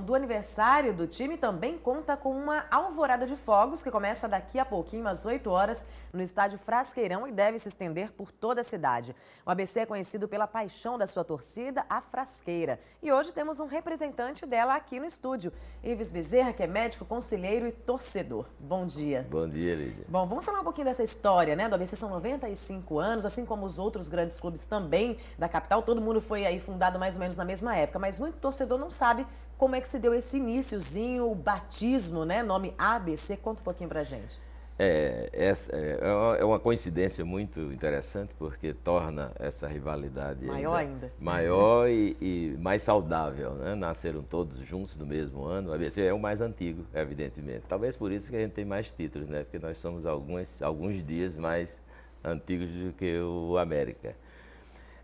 Do aniversário do time também conta com uma alvorada de fogos que começa daqui a pouquinho, às 8 horas, no estádio Frasqueirão e deve se estender por toda a cidade. O ABC é conhecido pela paixão da sua torcida, a Frasqueira. E hoje temos um representante dela aqui no estúdio, Ives Bezerra, que é médico, conselheiro e torcedor. Bom dia. Bom dia, Lídia. Bom, vamos falar um pouquinho dessa história, né? Do ABC são 95 anos, assim como os outros grandes clubes também da capital. Todo mundo foi aí fundado mais ou menos na mesma época, mas muito torcedor não sabe como é que se deu esse iniciozinho, o batismo, né? Nome ABC. Conta um pouquinho pra gente. É uma coincidência muito interessante, porque torna essa rivalidade maior ainda. Maior e mais saudável, né? Nasceram todos juntos no mesmo ano. O ABC é o mais antigo, evidentemente. Talvez por isso que a gente tem mais títulos, né? Porque nós somos alguns dias mais antigos do que o América.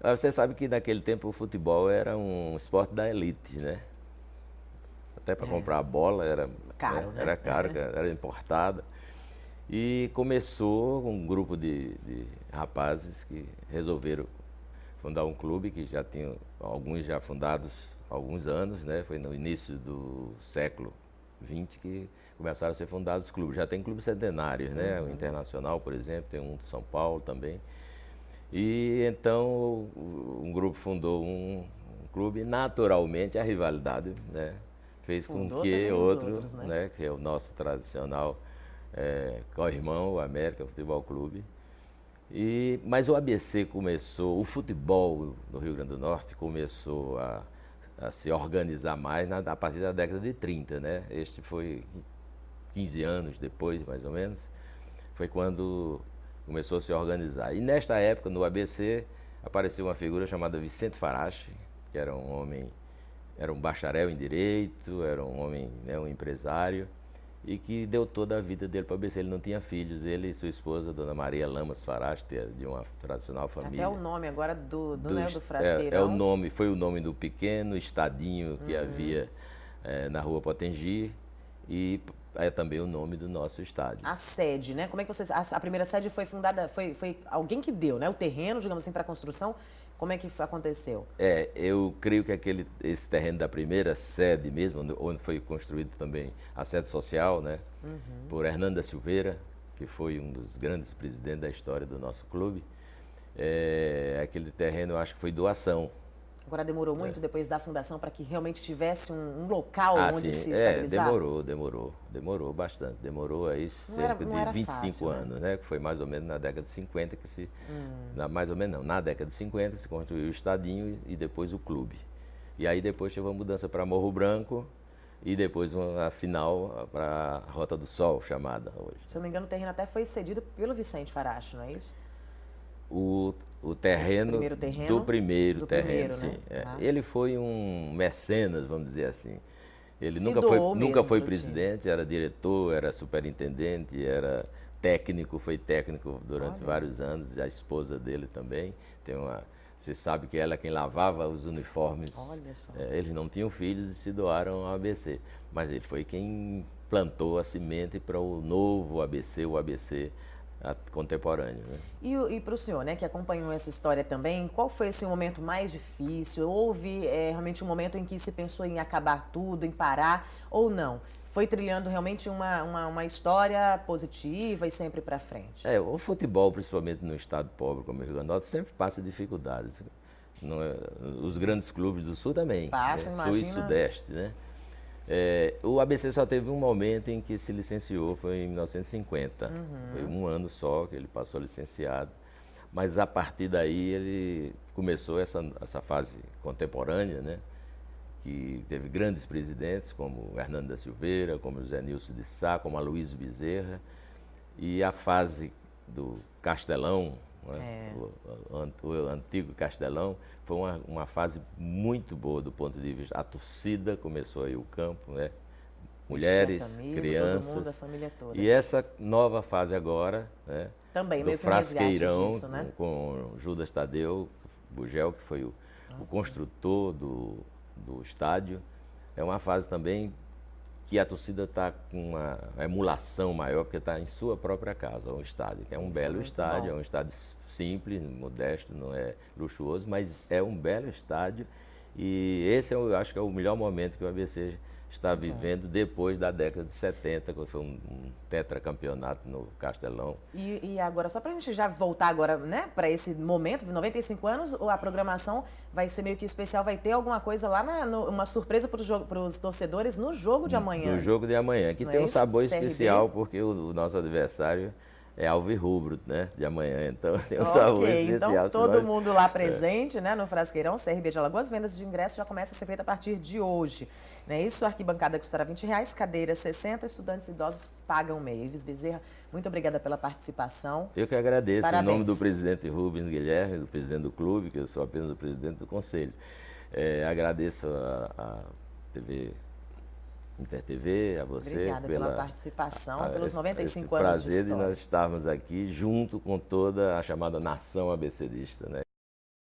Você sabe que naquele tempo o futebol era um esporte da elite, né? Até para comprar a bola era caro, né? Era caro, era importada. E começou um grupo de rapazes que resolveram fundar um clube, que já tinham alguns já fundados há alguns anos, né? Foi no início do século XX que começaram a ser fundados clubes. Já tem clubes centenários, né? O Internacional, por exemplo, tem um de São Paulo também. E então um grupo fundou um clube e naturalmente a rivalidade, né? Fez com que outros, né? Que é o nosso tradicional co-irmão, o América Futebol Clube. Mas o ABC começou, o futebol no Rio Grande do Norte começou a se organizar mais a partir da década de 30, né? Este foi 15 anos depois, mais ou menos, foi quando começou a se organizar. E nesta época, no ABC, apareceu uma figura chamada Vicente Farache, que era um homem, era um bacharel em Direito, era um homem, né, um empresário, e que deu toda a vida dele para o ABC. Ele não tinha filhos, ele e sua esposa, Dona Maria Lamas Farache, de uma tradicional família. Até o nome agora do Frasqueirão. Foi o nome do pequeno estadinho que havia na Rua Potengi, e é também o nome do nosso estádio. A sede, né? Como é que vocês... A primeira sede foi fundada, foi alguém que deu, né? O terreno, digamos assim, para a construção. Como é que aconteceu? Eu creio que esse terreno da primeira sede mesmo, onde foi construído também a sede social, né? Por Hernando da Silveira, que foi um dos grandes presidentes da história do nosso clube. Aquele terreno, eu acho que foi doação. Agora demorou muito depois da fundação para que realmente tivesse um local onde se estabilizar? Demorou bastante. Demorou aí cerca de 25 anos, né? Que foi mais ou menos na década de 50 que se... mais ou menos não, na década de 50 se construiu o estadinho e depois o clube. E aí depois teve uma mudança para Morro Branco e depois a final para a Rota do Sol, chamada hoje. Se eu não me engano, o terreno até foi cedido pelo Vicente Farache, não é isso? O terreno do primeiro terreno, sim. Né? Ele foi um mecenas, vamos dizer assim. Ele nunca foi presidente, era diretor, era superintendente, era técnico, foi técnico durante vários anos, a esposa dele também. Você sabe que ela é quem lavava os uniformes. Olha só. Eles não tinham filhos e se doaram ao ABC. Mas ele foi quem plantou a semente para o novo ABC, o ABC contemporâneo, né? E para o senhor, né, que acompanhou essa história também, qual foi esse momento mais difícil? Houve realmente um momento em que se pensou em acabar tudo, em parar, ou não? Foi trilhando realmente uma história positiva e sempre para frente? O futebol, principalmente no estado pobre como o Rio Grande do Norte, sempre passa dificuldades. Os grandes clubes do Sul também, passam, Sul e Sudeste, né? O ABC só teve um momento em que se licenciou, foi em 1950. Foi um ano só que ele passou licenciado. Mas a partir daí ele começou essa fase contemporânea, né? Que teve grandes presidentes, como Hernando da Silveira, como José Nilson de Sá, como Aloysio Bezerra. E a fase do Castelão, né? O antigo Castelão, foi uma fase muito boa do ponto de vista. A torcida começou aí o campo, né? Mulheres, crianças. Todo mundo, a família toda. E essa nova fase agora, né? Também, do meio que um Frasqueirão, disso, né? com Judas Tadeu Bugel, que foi o construtor do estádio. É uma fase também que a torcida está com uma emulação maior, porque está em sua própria casa, um estádio, que é um belo estádio, é um estádio simples, modesto, não é luxuoso, mas é um belo estádio E esse eu acho que é o melhor momento que o ABC está vivendo depois da década de 70, quando foi um tetracampeonato no Castelão. E agora, só para a gente já voltar agora, né, para esse momento, 95 anos, a programação vai ser meio que especial, vai ter alguma coisa lá, uma surpresa para os torcedores no jogo de amanhã. No jogo de amanhã, que Não tem é um isso? sabor CRB? especial, porque o nosso adversário é alvirrubro, né, de amanhã, então tem um sabor especial. Então todo mundo lá presente, né, no Frasqueirão, CRB de Alagoas, vendas de ingressos já começam a ser feitas a partir de hoje. Não é isso? A arquibancada custará R$20, cadeira 60, estudantes e idosos pagam meia. Ives Bezerra, muito obrigada pela participação. Eu que agradeço, Parabéns. em nome do presidente Rubens Guilherme, do presidente do clube, que eu sou apenas o presidente do conselho. Agradeço a TV Inter TV, a você. Obrigada pela participação, pelos 95 anos anos de história. história. Prazer de nós estarmos aqui junto com toda a chamada nação abecedista, né?